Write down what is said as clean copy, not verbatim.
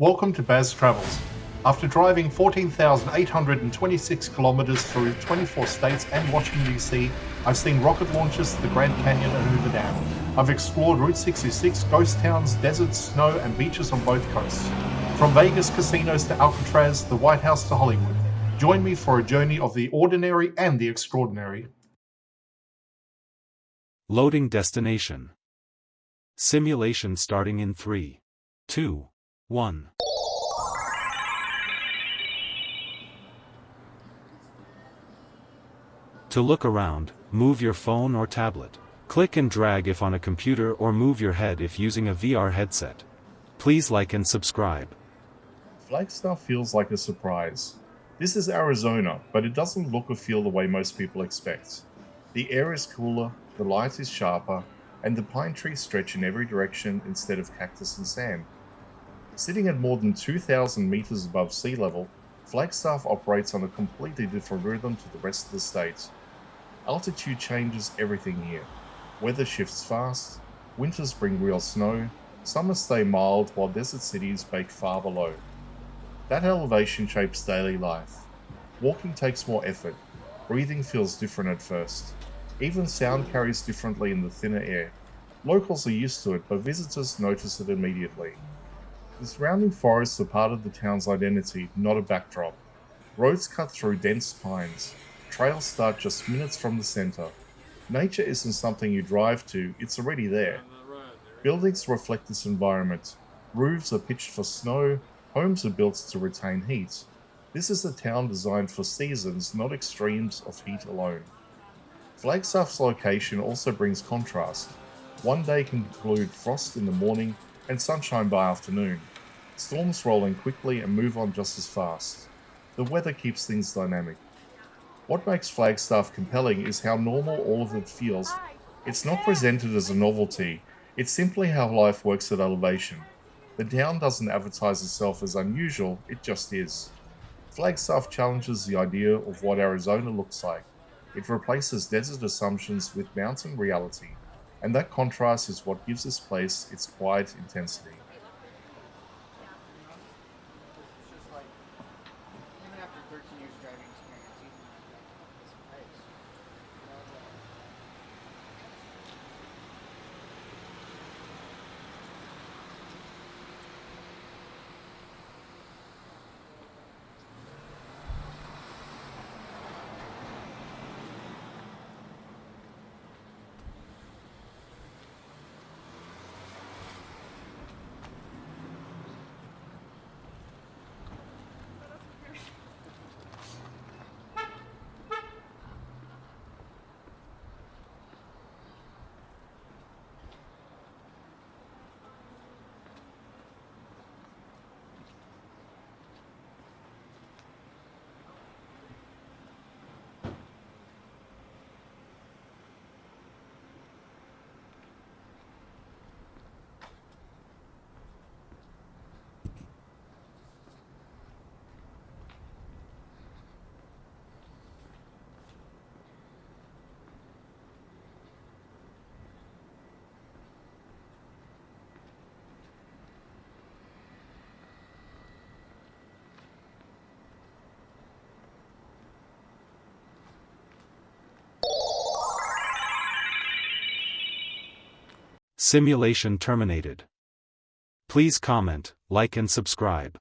Welcome to Baz Travels. After driving 14,826 kilometers through 24 states and Washington, D.C., I've seen rocket launches to the Grand Canyon and Hoover Dam. I've explored Route 66, ghost towns, deserts, snow, and beaches on both coasts. From Vegas casinos to Alcatraz, the White House to Hollywood. Join me for a journey of the ordinary and the extraordinary. Loading destination. Simulation starting in 3, 2, 1. To look around, move your phone or tablet. Click and drag if on a computer or move your head if using a VR headset. Please like and subscribe. Flagstaff feels like a surprise. This is Arizona, but it doesn't look or feel the way most people expect. The air is cooler, the light is sharper, and the pine trees stretch in every direction instead of cactus and sand. Sitting at more than 2,000 meters above sea level, Flagstaff operates on a completely different rhythm to the rest of the state. Altitude changes everything here. Weather shifts fast, winters bring real snow, summers stay mild while desert cities bake far below. That elevation shapes daily life. Walking takes more effort, breathing feels different at first. Even sound carries differently in the thinner air. Locals are used to it, but visitors notice it immediately. The surrounding forests are part of the town's identity, not a backdrop. Roads cut through dense pines. Trails start just minutes from the center. Nature isn't something you drive to, it's already there. Buildings reflect this environment. Roofs are pitched for snow, homes are built to retain heat. This is a town designed for seasons, not extremes of heat alone. Flagstaff's location also brings contrast. One day can include frost in the morning and sunshine by afternoon. Storms roll in quickly and move on just as fast. The weather keeps things dynamic. What makes Flagstaff compelling is how normal all of it feels. It's not presented as a novelty, it's simply how life works at elevation. The town doesn't advertise itself as unusual, it just is. Flagstaff challenges the idea of what Arizona looks like. It replaces desert assumptions with mountain reality, and that contrast is what gives this place its quiet intensity. Simulation terminated. Please comment, like and subscribe.